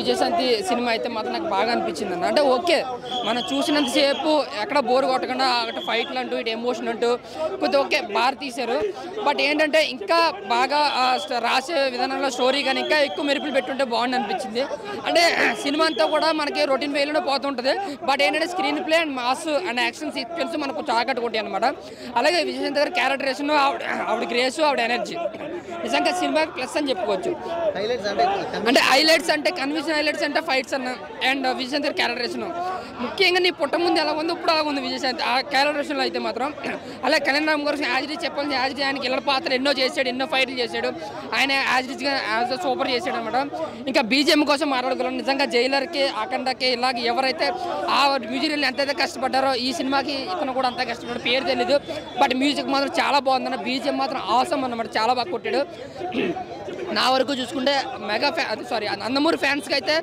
Vijayashanti cinema అయితే మాత్రం నాకు బాగా అనిపించింది అన్న. అంటే ఓకే, మనం చూసినంతసేపు ఎక్కడ బోర్ కొట్టకుండా అక్కడ ఫైట్లు అంటూ ఇటు ఎమోషన్ అంటూ కొద్దిగా ఓకే బాగా తీశారు. బట్ ఏంటంటే ఇంకా బాగా రాసే విధానంలో స్టోరీ కానీ ఇంకా ఎక్కువ మెరుపులు పెట్టుంటే బాగుంది అనిపించింది. అంటే సినిమా అంతా కూడా మనకి రొటీన్ వేలోనే పోతుంటుంది. బట్ ఏంటంటే screen play and mass and action sequence మనకు కొంచెం ఆకట్టుకుంటాయి అనమాట. అలాగే విజయశాంతి గారి క్యారెక్టరేషన్, ఆవిడ గ్రేస్, ఆవిడ ఎనర్జీ నిజంగా సినిమా ప్లస్ అని చెప్పుకోవచ్చు. అంటే హైలైట్స్ అంటే కన్విషన్ హైలైట్స్ అంటే ఫైట్స్ అన్న అండ్ విజయశాంతి గారి క్యారెక్టరేషన్ ముఖ్యంగా నీ పుట్ట ముందు ఎలా ఉందో ఇప్పుడు అలా ఉంది విజయశాంతి ఆ క్యారెక్టరేషన్లో అయితే మాత్రం. అలాగే కళ్యాణ్ రామ్ గారు యాజ్రీ చెప్పాల్సిన యాజ్రీ ఆయనకి ఇళ్ళ పాత్ర ఎన్నో చేశాడు, ఎన్నో ఫైట్లు చేశాడు. ఆయన యాజ్రీగా సూపర్ చేశాడు అనమాట. ఇంకా బీజిఎం కోసం మాట్లాడుకోవాలి. నిజంగా జైలర్కి, అఖండకి ఇలాగ ఎవరైతే ఆ మ్యూజిక్ ఎంతైతే కష్టపడ్డారో ఈ సినిమాకి ఇతను కూడా అంతా కష్టపడ్డాడు. పేరు తెలీదు బట్ మ్యూజిక్ మాత్రం చాలా బాగుందన్న. బీజిఎం మాత్రం ఆసమ్ అన్నమాట, చాలా బాగా కొట్టాడు. నా వరకు చూసుకుంటే మెగా నందమూరి ఫ్యాన్స్కి అయితే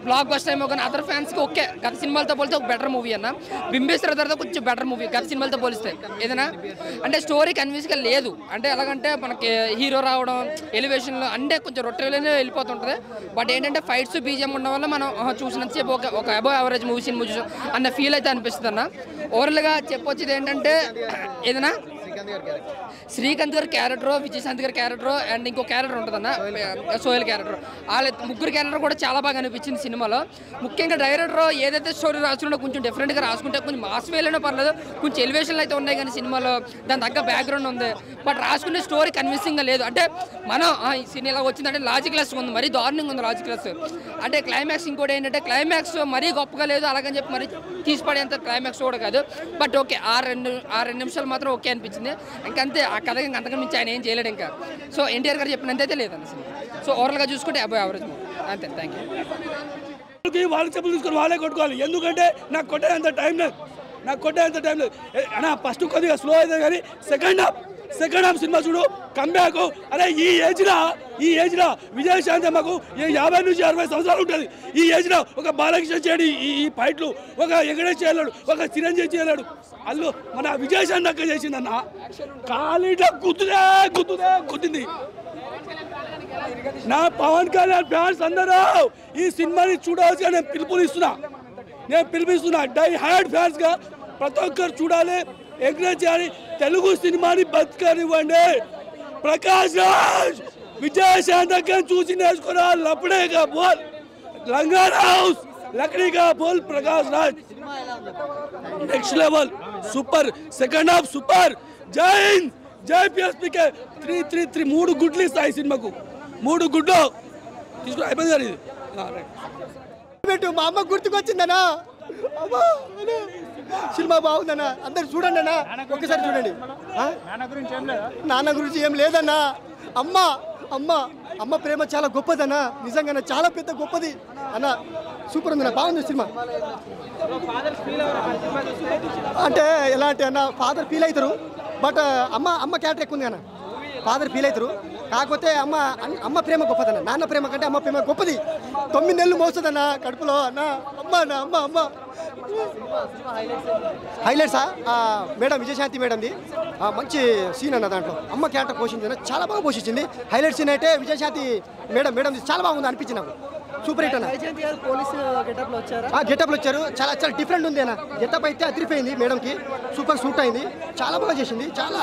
బ్లాక్ బస్టర్ ఏమో కానీ అదర్ ఫ్యాన్స్కి ఓకే. గత సినిమాలతో పోలిస్తే ఒక బెటర్ మూవీ అన్న. బింబేశ్వర తర్వాత కొంచెం బెటర్ మూవీ గత సినిమాలతో పోలిస్తే. ఏదైనా అంటే స్టోరీ కన్విన్స్గా లేదు. అంటే ఎలాగంటే మనకి హీరో రావడం ఎలివేషన్లో అంటే కొంచెం రొట్టెలోనే వెళ్ళిపోతుంటుంది. బట్ ఏంటంటే ఫైట్స్ బీజిఎం ఉండడం వల్ల మనం చూసినంతసేపు ఒక అబవ్ యావరేజ్ మూవీ సినిమా చూసాం అన్న ఫీల్ అయితే అనిపిస్తుంది అన్న. ఓవరాల్గా చెప్పొచ్చేది ఏంటంటే ఏదైనా శ్రీకాంత్ గారి క్యారెక్టర్, విజయశాంతి గారి క్యారెక్టర్ అండ్ ఇంకో క్యారెక్టర్ ఉంటుందన్న సోహెల్ క్యారెక్టర్. వాళ్ళ ముగ్గురు క్యారెక్టర్ కూడా చాలా బాగా అనిపించింది సినిమాలో. ముఖ్యంగా డైరెక్టర్ ఏదైతే స్టోరీ రాసుకుంటే కొంచెం డిఫరెంట్గా రాసుకుంటే కొంచెం మాస్ వేలోనే పర్లేదు, కొంచెం ఎలివేషన్లు అయితే ఉన్నాయి కానీ సినిమాలో దాని తగ్గ బ్యాక్గ్రౌండ్ ఉంది. బట్ రాసుకునే స్టోరీ కన్విన్సింగ్గా లేదు. అంటే మనం ఈ సినిమా ఇలా వచ్చిందంటే లాజిక్లెస్ ఉంది, మరీ దారుణంగా ఉంది లాజిక్లెస్. అంటే క్లైమాక్స్ ఇంకోటి ఏంటంటే క్లైమాక్స్ మరీ గొప్పగా లేదు, అలాగని చెప్పి మరీ తీసిపడేంత క్లైమాక్స్ కూడా కాదు. బట్ ఓకే ఆ రెండు నిమిషాలు మాత్రం ఓకే అనిపించింది. ఇంకంతే ఆ కథ అంతకన్నా మించి ఆయన ఏం చేయలేడు ఇంకా. సో ఎన్టీఆర్ గారు చెప్పినంతైతే లేదన్న సినిమా. సో ఓవరాల్గా చూసుకుంటే అబౌవ్ యావరేజ్ అంతే. Thank you. వాళ్ళకి చెప్పులు తీసుకొని వాళ్ళే కొట్టుకోవాలి. ఎందుకంటే నాకు కొట్టేంత టైం లేదు, అన్నా ఫస్ట్ కొద్దిగా స్లో అయితే కానీ సెకండ్ హాఫ్ సినిమా చూడు కంబ్యాక్. అరే ఈ ఏజ్లో విజయశాంతి మాకు 50 నుంచి 60 సంవత్సరాలు ఉంటుంది. ఈ ఏజ్లో ఒక బాలకృష్ణ చేయడు ఈ ఫైట్లు, ఒక వెంకటేష్ చేయలేడు, ఒక చిరంజీవి చేయలేడు. అల్లు మన విజయశాంతి అక్క చేసిందన్న కాలిలో గుద్దింది. నా పవన్ కళ్యాణ్ ఫ్యాన్స్ అందరూ ఈ సినిమాని చూడాల్సి నేను పిలుపునిస్తున్నా. డై హార్డ్ ఫ్యాన్స్ గా ప్రతి ఒక్కరు చూడాలి, ఎంకరేజ్ చేయాలి. తెలుగు సినిమాని బతకనివ్వండి. ప్రకాష్ రాజ్ విజయశాంతి చూసి నేర్చుకున్నా. లపడేగా బోల్, లంగారా హౌస్ లకడీగా బోల్. Prakash Raj next level, super. Second half super. జై హింద్, జై పిఎస్పీకే. 3 3 గుడ్లు ఇస్తాయి సినిమాకు. 3 గుడ్లు తీసుకుని అయిపోయింది గారు. ఇది మా అమ్మ గుర్తుకొచ్చిందనా. సినిమా బాగుందన్నా, అందరు చూడండి అన్న, ఒక్కసారి చూడండి. నాన్న గురించి ఏం లేదన్నా. అమ్మ ప్రేమ చాలా గొప్పదన్నా, నిజంగా చాలా పెద్ద గొప్పది అన్న. సూపర్ ఉందన్న, బాగుంది సినిమా. అంటే ఎలాంటి అన్న, ఫాదర్ ఫీల్ అవుతారు బట్ అమ్మ క్యారెక్టర్ ఎక్కువ ఉంది అన్న. ఫాదర్ ఫీల్ అవుతారు, కాకపోతే అమ్మ ప్రేమ గొప్పదన్న. నాన్న ప్రేమ కంటే అమ్మ ప్రేమ గొప్పది. 9 నెలలు మోస్తుందన్న కడుపులో అన్న. అమ్మ హైలైట్సా మేడం విజయశాంతి మేడంది మంచి సీన్ అన్న. దాంట్లో అమ్మ క్యారెక్టర్ పోషించింది, చాలా బాగా పోషించింది. హైలైట్ సీన్ అయితే విజయశాంతి మేడంది చాలా బాగుంది అనిపించింది నాకు. సూపర్ హిట్ అన్న. గెటప్లో వచ్చారు, చాలా డిఫరెంట్ ఉంది అన్న. గెటప్ అయితే అదిరిపోయింది మేడంకి, సూపర్ సూట్ అయింది, చాలా బాగా చేసింది. చాలా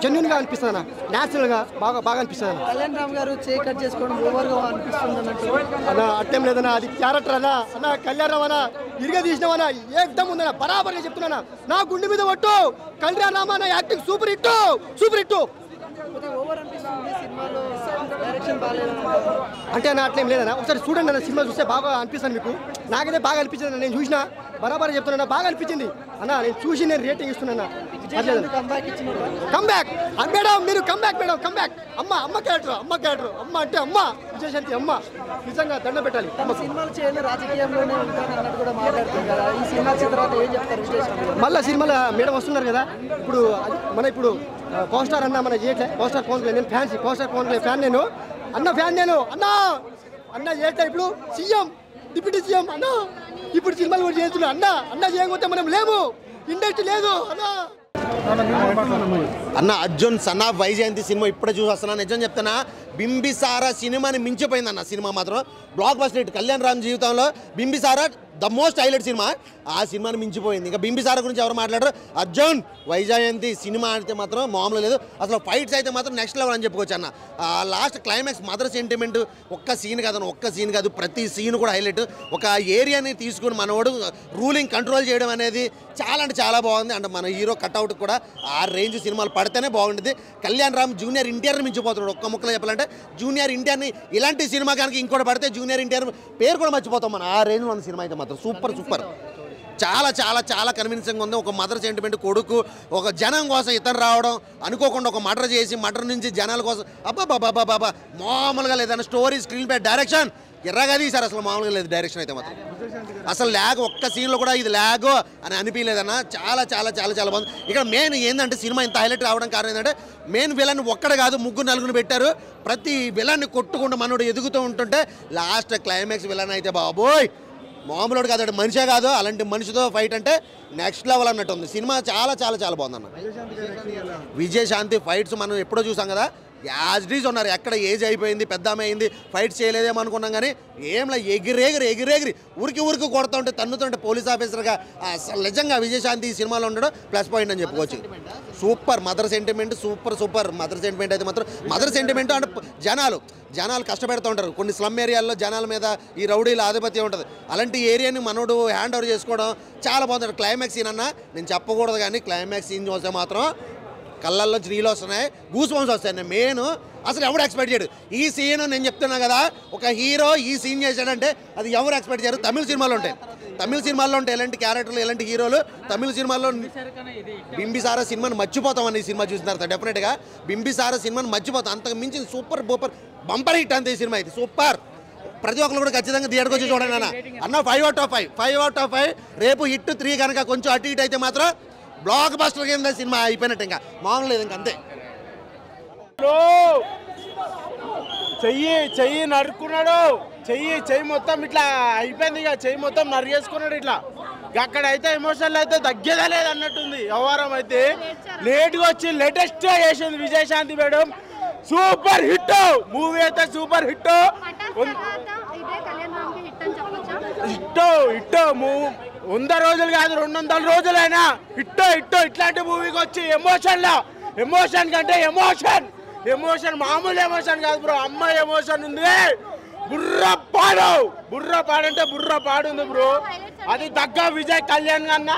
జెన్యున్గా అనిపిస్తుంది అన్న, న్యాచురల్గా బాగా అనిపిస్తుంది అన్న. కళ్యాణ్ రామ్ గారు చేకట్ చేసుకోవడం ఓవర్గా అనిపిస్తుంది అన్న. అట్టేం లేదన్నా, అది క్యారెక్టర్ అన్న. కళ్యాణ్ రామ్ అన్న ఇరుగా తీసినామన్నా, ఏకదం ఉందన్న, బరాబర్గా చెప్తున్నా. నా గుండె మీద పట్టు, కళ్యాణ్ రామ్ అన్న యాక్టింగ్ సూపర్ హిట్. అంటే అన్న అట్లేం లేదన్నా, ఒకసారి చూడండి అన్న. సినిమా చూస్తే బాగా అనిపిస్తుంది మీకు. నాకైతే బాగా అనిపించింది, నేను చూసిన బరాబర్ చెప్తున్నా, బాగా అనిపించింది అన్న. నేను చూసి నేను రేటింగ్ ఇస్తున్నా. కంబ్యాక్ మేడం, మీరు కంబ్యాక్ మేడం, కంబ్యాక్. అమ్మ క్యారెక్టర్ అమ్మ అంటే అమ్మ విజయశాంతి అమ్మ. నిజంగా దండ పెట్టాలి. మళ్ళీ సినిమాలో మేడం వస్తున్నారు కదా. ఇప్పుడు పవర్ స్టార్ అన్న మన చేయట్లే. పవర్ స్టార్ పవన్ కళ్యాణ్ నేను fans, power star Pawan Kalyan fan నేను. అన్న చేస్తా. ఇప్పుడు సీఎం, డిప్యూటీ సీఎం అన్న. ఇప్పుడు సినిమాలు కూడా చేస్తున్నా అన్న చేయకపోతే మనం లేము, ఇండస్ట్రీ లేదు అన్న. అన్న Arjun son of Vyjayanthi cinema ఇప్పుడే చూసి వస్తున్నా. నిజం చెప్తున్నా, బింబిసారా సినిమాని మించిపోయింది అన్న. సినిమా మాత్రం blockbuster hit. Kalyan Ram జీవితంలో బింబిసారా ద మోస్ట్ హైలైట్ సినిమా. ఆ సినిమాని మించిపోయింది. ఇంకా బింబిసారా గురించి ఎవరు మాట్లాడరు. అర్జున్ వైజయంతి సినిమా అయితే మాత్రం మామూలు లేదు. అసలు ఫైట్స్ అయితే మాత్రం నెక్స్ట్ లెవెల్ అని చెప్పుకోవచ్చు అన్న. లాస్ట్ క్లైమాక్స్ మదర్ సెంటిమెంట్ ఒక్క సీన్ కాదు, ఒక్క సీన్ కాదు, ప్రతి సీన్ కూడా హైలైట్. ఒక ఏరియాని తీసుకుని మనోడు రూలింగ్ కంట్రోల్ చేయడం అనేది చాలా అంటే చాలా బాగుంది. అండ్ మన హీరో కట్అవుట్ కూడా ఆ రేంజ్ సినిమాలు పడితేనే బాగుంటుంది. కళ్యాణ్ రామ్ జూనియర్ ఎన్టీఆర్ని మించిపోతున్నాడు. ఒక్క ముక్కలో చెప్పాలంటే జూనియర్ ఎన్టీఆర్ని ఇలాంటి సినిమా కనుక ఇంకోటి పడితే జూనియర్ ఎన్టీఆర్ పేరు కూడా మర్చిపోతాం మనం. ఆ రేంజ్లో ఉన్న సినిమా అయితే మాత్రం సూపర్ సూపర్. చాలా చాలా చాలా కన్విన్సింగ్ ఉంది. ఒక మదర్ సెంటిమెంట్, కొడుకు ఒక జనం కోసం ఇతను రావడం, అనుకోకుండా ఒక మర్డర్ చేసి మర్డర్ నుంచి జనాల కోసం అబ్బాబాబాబాబా మామూలుగా లేదన్న. స్టోరీ, స్క్రీన్ ప్లే, డైరెక్షన్ ఎర్రగా తీశారు. అసలు మామూలుగా లేదు డైరెక్షన్ అయితే మాత్రం. అసలు ల్యాగ్ ఒక్క సీన్లో కూడా ఇది ల్యాగ్ అని అనిపించలేదన్న. చాలా చాలా చాలా చాలా బాగుంది. ఇక్కడ మెయిన్ ఏంటంటే సినిమా ఇంత హైలైట్ రావడం కారణం ఏంటంటే మెయిన్ విలన్ ఒక్కడ కాదు, ముగ్గురు నలుగురు పెట్టారు. ప్రతి విలన్ని కొట్టుకుంటూ మనోడు ఎదుగుతూ ఉంటుంటే లాస్ట్ క్లైమాక్స్ విలన్ అయితే బాబోయ్ మామూలుడు కాదు, మనిషే కాదు. అలాంటి మనిషితో ఫైట్ అంటే నెక్స్ట్ లెవెల్ అన్నట్టు ఉంది. సినిమా చాలా చాలా చాలా బాగుందన్న. విజయశాంతి ఫైట్స్ మనం ఎప్పుడో చూసాం కదా, యాజ్ డీజ్ ఉన్నారు. ఎక్కడ ఏజ్ అయిపోయింది, పెద్ద ఆమె అయింది, ఫైట్ చేయలేదేమో అనుకున్నాం కానీ ఏంలా ఎగిరెగిరి ఊరికి కొడుతూ ఉంటే తన్నుతుంటే పోలీస్ ఆఫీసర్గా అసలు నిజంగా విజయశాంతి ఈ సినిమాలో ఉండడం ప్లస్ పాయింట్ అని చెప్పుకోవచ్చు. Super mother sentiment, super mother sentiment అయితే మాత్రం. మదర్ సెంటిమెంట్ అంటే జనాలు కష్టపెడుతూ ఉంటారు. కొన్ని స్లమ్ ఏరియాల్లో జనాల మీద ఈ రౌడీల ఆధిపత్యం ఉంటుంది. అలాంటి ఏరియాని మనోడు హ్యాండ్ ఓవర్ చేసుకోవడం చాలా బాగుంటుంది. క్లైమాక్స్ సీన్ అన్న నేను చెప్పకూడదు కానీ క్లైమాక్స్ సీన్ చూస్తే మాత్రం కళ్ళల్లో నీళ్ళు వస్తున్నాయి, గూస్ బంప్స్ వస్తాయి. మెయిన్ అసలు ఎవరు ఎక్స్పెక్ట్ చేయడు ఈ సీన్. నేను చెప్తున్నా కదా, ఒక హీరో ఈ సీన్ చేశాడంటే అది ఎవరు ఎక్స్పెక్ట్ చేయరు. తమిళ సినిమాలో ఉంటాయి ఎలాంటి క్యారెక్టర్లు, ఎలాంటి హీరోలు తమిళ సినిమాల్లో. బింబిసారా సినిమాని మర్చిపోతామని ఈ సినిమా చూసిన తర్వాత డెఫినెట్గా బింబిసారా సినిమాని మర్చిపోతాం. అంతకు మించి సూపర్ బంపర్ హిట్ అంతే ఈ సినిమా. ఇది సూపర్. ప్రతి ఒక్కరు కూడా ఖచ్చితంగా థియేటర్కి వచ్చి చూడండి అన్న. 5/5 రేపు హిట్ 3 కనుక కొంచెం అటు ఇటు అయితే మాత్రం బ్లాక్ బస్టర్ కింద సినిమా అయిపోయినట్టు. ఇంకా మామూలు లేదు, ఇంక అంతే. చెయ్యి నరుక్కున్నాడు. చెయ్యి మొత్తం ఇట్లా అయిపోయింది. ఇక చెయ్యి మొత్తం నరిగేసుకున్నాడు ఇట్లా. అక్కడైతే ఎమోషనల్ అయితే తగ్గేదా లేదు అన్నట్టుంది. వ్యవహారం అయితే లేట్గా వచ్చి లేటెస్ట్ చేసింది Vijayashanti madam. Super hit movie అయితే సూపర్ హిట్. 100 రోజులు కాదు 200 రోజులైనా హిట్. ఇట్లాంటి మూవీకి వచ్చి ఎమోషన్ కంటే ఎమోషన్ మామూలు ఎమోషన్ కాదు బ్రో. అమ్మాయి ఎమోషన్ ఉంది. బుర్ర పాడంటే బుర్ర పాడుంది బ్రో. అది తగ్గ విజయ్ కళ్యాణ్ అన్న.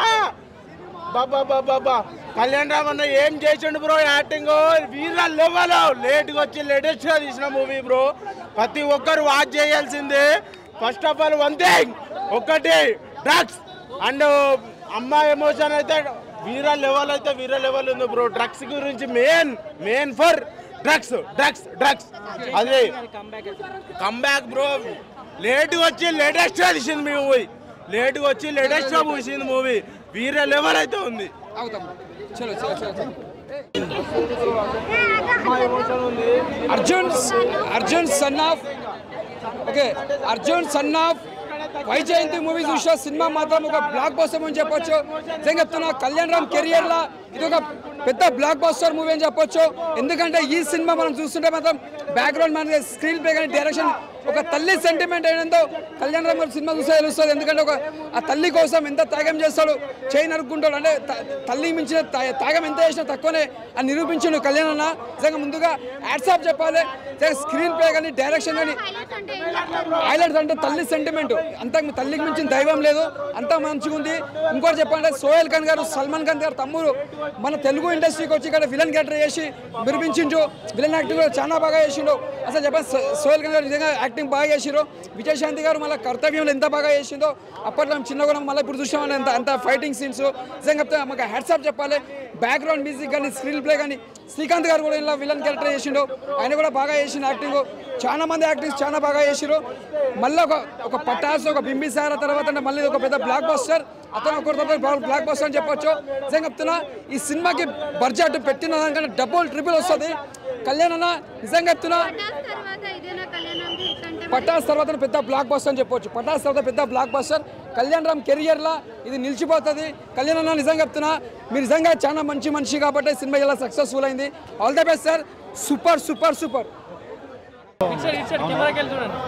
బాబా కళ్యాణ్ రామ్ అన్న ఏం చేసిండు బ్రో. యాక్టింగ్ వీర లెవెల్. లేట్గా వచ్చి లేటెస్ట్ గా తీసిన మూవీ బ్రో. ప్రతి ఒక్కరు వాచ్ చేయాల్సిందే. First of all one thing ఒకటి డ్రగ్స్ అండ్ అమ్మాయి ఎమోషన్ అయితే వీర లెవెల్ ఉంది బ్రో. డ్రగ్స్ గురించి మెయిన్ ఫర్ డ్రగ్స్ అదే కంబ్యాక్ బ్రో. లేట్గా వచ్చి లేటెస్ట్ గా తీసింది మూవీ. వీర లెవెల్ అయితే ఉంది. Arjun son of Vyjayanthi movie చూసిన సినిమా మాత్రం ఒక బ్లాక్ బస్టర్ అని చెప్పొచ్చు. నిజంగా చెప్తున్నా, కళ్యాణ్ రామ్ కెరియర్లో ఇది ఒక పెద్ద బ్లాక్ బస్టర్ మూవీ అని చెప్పొచ్చు. ఎందుకంటే ఈ సినిమా మనం చూస్తుంటే మాత్రం బ్యాక్గ్రౌండ్ మన స్క్రీన్ ప్లే కానీ డైరెక్షన్ ఒక తల్లి సెంటిమెంట్ అయినందో కళ్యాణ్ రామ్ గారి సినిమా చూస్తే తెలుస్తుంది. ఎందుకంటే ఆ తల్లి కోసం ఎంత త్యాగం చేస్తాడు, చేయి నరుక్కుంటాడు. అంటే తల్లి మించిన త్యాగం ఎంత చేసినా తక్కువనే అని నిరూపించాడు కళ్యాణ్ అన్న. నిజంగా ముందుగా హ్యాట్సాప్ చెప్పాలి. స్క్రీన్ ప్లే కానీ డైరెక్షన్ కానీ హైలైట్స్ అంటే తల్లి సెంటిమెంట్. అంత తల్లికి మించిన దైవం లేదు, అంతా మంచిగా ఉంది. ఇంకోటి చెప్పాలంటే సోహెల్ ఖాన్ గారు, సల్మాన్ ఖాన్ గారు తమ్ముడు మన తెలుగు ఇండస్ట్రీకి వచ్చి ఇక్కడ విలన్ క్యారెక్టర్ చేసి మెరిపించిండు. విలన్ యాక్టింగ్ చాలా బాగా చేసిండు. అసలు చెప్పండి, సోహెల్ ఖాన్ గారు నిజంగా యాక్టింగ్ బాగా చేసిరు. విజయశాంతి గారు మళ్ళీ కర్తవ్యంలో ఎంత బాగా చేసిందో. అప్పట్లో చిన్నగా మళ్ళీ ఇప్పుడు చూసామని అంత ఫైటింగ్ సీన్స్ నిజంగా చెప్తే మాకు హ్యాట్సాప్ చెప్పాలి. బ్యాక్గ్రౌండ్ మ్యూజిక్ కానీ స్క్రీన్ ప్లే కానీ శ్రీకాంత్ గారు కూడా ఇలా విలన్ క్యారెక్టర్ చేసిండు. ఆయన కూడా బాగా చేసిన యాక్టింగ్. చాలా మంది యాక్టింగ్స్ చాలా బాగా చేసిరు. మళ్ళీ ఒక పటాస్, ఒక బింబిసారా తర్వాత మళ్ళీ ఒక పెద్ద బ్లాక్ బస్టర్. అతను ఒకరితో బ్లాక్ బస్టర్ అని చెప్పొచ్చు. నిజంగా చెప్తున్నా, ఈ సినిమాకి బడ్జెట్ పెట్టిన దానికన్నా డబుల్ ట్రిపుల్ వస్తుంది. కళ్యాణ్ అన్న నిజంగా చెప్తున్నా, పటాస్ తర్వాత పెద్ద బ్లాక్ బస్టర్ అని చెప్పొచ్చు. పటాస్ తర్వాత పెద్ద బ్లాక్ బస్టర్. కళ్యాణ్ రామ్ కెరియర్లో ఇది నిలిచిపోతుంది. కళ్యాణ్ అన్న నిజంగా చెప్తున్నా, మీరు నిజంగా చాలా మంచి మనిషి కాబట్టి సినిమా ఇలా సక్సెస్ఫుల్ అయింది. All the best sir. Super super super.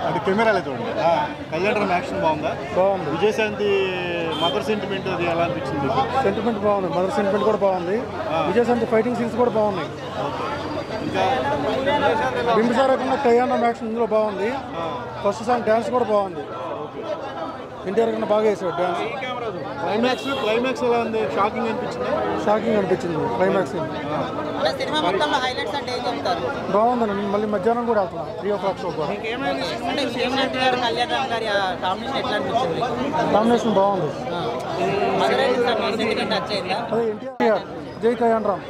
అది కెమెరాలే చూడండి. కళ్యాణ్ రామ్ యాక్షన్ బాగుందా? బాగుంది. విజయశాంతి మదర్ సెంటిమెంట్ అది ఎలా అనిపించింది? సెంటిమెంట్ బాగుంది, మదర్ సెంటిమెంట్ కూడా బాగుంది. విజయశాంతి ఫైటింగ్ సీన్స్ కూడా బాగున్నాయి. ఇంకా బింబిసారా కన్నా కళ్యాణ్ రామ్ యాక్షన్ ఇందులో బాగుంది. ఫస్ట్ సాంగ్ డ్యాన్స్ కూడా బాగుంది. ఎన్టీఆర్ కన్నా బాగా వేసాడు డ్యాన్స్. క్లైమాక్స్ ఎలా ఉంది? షాకింగ్ అనిపించింది. షాకింగ్ అనిపించింది క్లైమాక్స్. బాగుందండి. నేను మళ్ళీ మధ్యాహ్నం కూడా వెళ్తున్నాను 3 o'clock షో కూడా. కాంబినేషన్ బాగుంది. అదే ఎన్టీఆర్ జై కళ్యాణ్ రామ్.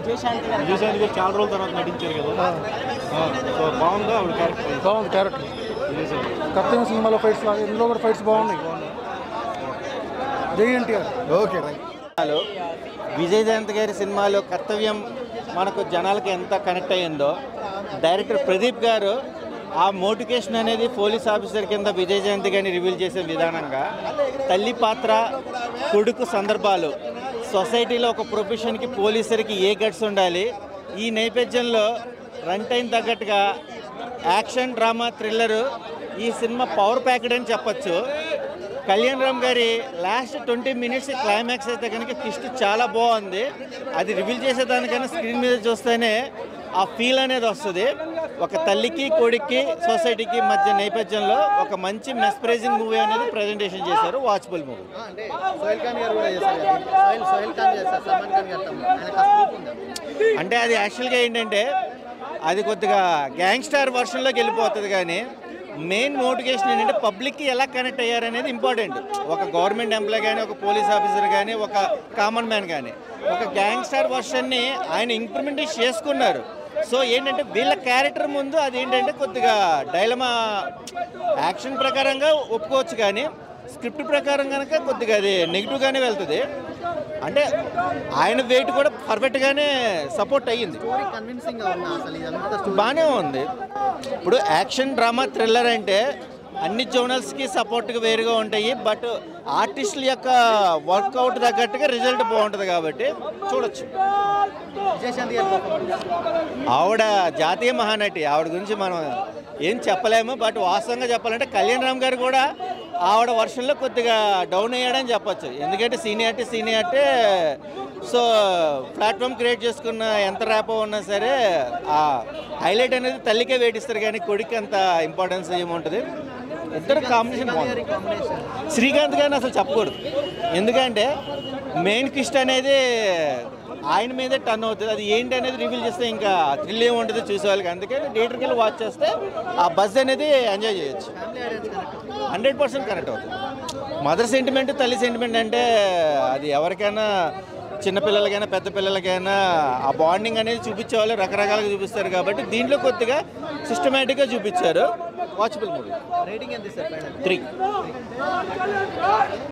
విజయశాంతి గారు చాలా రోజుల తర్వాత నటించారు కదా, సో బాగుందా ఆవిడ క్యారెక్టర్? బాగుంది క్యారెక్టర్. కర్తవ్యం సినిమాలో ఫైట్స్ లాగా ఇందులో కూడా ఫైట్స్ బాగున్నాయి. జై ఎన్టీఆర్. Okay right. విజయశాంతి గారి సినిమాలో కర్తవ్యం మనకు జనాలకి ఎంత కనెక్ట్ అయ్యిందో, డైరెక్టర్ ప్రదీప్ గారు ఆ మోటివేషన్ అనేది పోలీస్ ఆఫీసర్ కింద విజయశాంతి గారిని రివీల్ చేసే విధానంగా తల్లి పాత్ర, కొడుకు సందర్భాలు, సొసైటీలో ఒక ప్రొఫెషన్కి పోలీసర్కి ఏ గట్స్ ఉండాలి, ఈ నేపథ్యంలో రన్ టైం తగ్గట్టుగా యాక్షన్ డ్రామా థ్రిల్లరు ఈ సినిమా పవర్ ప్యాకెడ్ అని చెప్పచ్చు. కళ్యాణ్ రామ్ గారి లాస్ట్ 20 minutes క్లైమాక్స్ అయితే కనుక ట్విస్ట్ చాలా బాగుంది. అది రివీల్ చేసేదానికన్నా స్క్రీన్ మీద చూస్తేనే ఆ ఫీల్ అనేది వస్తుంది. ఒక తల్లికి కొడుక్కి సొసైటీకి మధ్య నేపథ్యంలో ఒక మంచి మెస్ప్రైజింగ్ మూవీ అనేది ప్రజెంటేషన్ చేశారు. Watchable movie. అంటే అది యాక్చువల్గా ఏంటంటే అది కొద్దిగా గ్యాంగ్స్టార్ వర్షన్లోకి వెళ్ళిపోతుంది, కానీ మెయిన్ మోటివేషన్ ఏంటంటే పబ్లిక్కి ఎలా కనెక్ట్ అయ్యారనేది ఇంపార్టెంట్. ఒక గవర్నమెంట్ ఎంప్లాయ్ కానీ, ఒక పోలీస్ ఆఫీసర్ కానీ, ఒక కామన్ మ్యాన్ కానీ ఒక గ్యాంగ్స్టార్ వర్షన్ని ఆయన ఇంప్లిమెంట్ చేసుకున్నారు. సో ఏంటంటే వీళ్ళ క్యారెక్టర్ ముందు అది ఏంటంటే కొద్దిగా డైలమా. యాక్షన్ ప్రకారంగా ఒప్పుకోవచ్చు, కానీ స్క్రిప్ట్ ప్రకారం కనుక కొద్దిగా అది నెగిటివ్గానే వెళ్తుంది. అంటే ఆయన వెయిట్ కూడా పర్ఫెక్ట్గానే సపోర్ట్ అయ్యింది. బాగానే ఉంది. ఇప్పుడు యాక్షన్ డ్రామా థ్రిల్లర్ అంటే అన్ని జోనల్స్కి సపోర్ట్గా వేరుగా ఉంటాయి, బట్ ఆర్టిస్టుల యొక్క వర్కౌట్ తగ్గట్టుగా రిజల్ట్ బాగుంటుంది కాబట్టి చూడొచ్చు. ఆవిడ జాతీయ మహానటి, ఆవిడ గురించి మనం ఏం చెప్పలేము. బట్ వాస్తవంగా చెప్పాలంటే కళ్యాణ్ రామ్ గారు కూడా ఆవిడ వర్షన్లో కొద్దిగా డౌన్ అయ్యాడని చెప్పచ్చు. ఎందుకంటే సీనియారిటీ సో ప్లాట్ఫామ్ క్రియేట్ చేసుకున్న ఎంత ర్యాపో ఉన్నా సరే ఆ హైలైట్ అనేది తల్లికే వేటిస్తారు, కానీ కొడుకు అంత ఇంపార్టెన్స్ ఏముంటుంది. ఇద్దరు కాంబినేషన్ బాగుంది. శ్రీకాంత్ గారిని అసలు చెప్పకూడదు, ఎందుకంటే మెయిన్ క్విస్ట్ అనేది ఆయన మీదే టర్న్ అవుతుంది. అది ఏంటి అనేది రివీల్ చేస్తే ఇంకా థ్రిల్ ఏమి ఉంటుంది చూసేవాళ్ళకి. అందుకని థియేటర్కి వెళ్ళి వాచ్ చేస్తే ఆ బజ్ అనేది ఎంజాయ్ చేయొచ్చు. 100% కరెక్ట్ అవుతుంది. మదర్ సెంటిమెంట్, తల్లి సెంటిమెంట్ అంటే అది ఎవరికైనా, చిన్నపిల్లలకైనా పెద్ద పిల్లలకైనా ఆ బాండింగ్ అనేది చూపించేవాళ్ళు రకరకాలుగా చూపిస్తారు. కాబట్టి దీంట్లో కొద్దిగా సిస్టమేటిక్గా చూపించారు. Watchable movie. 3.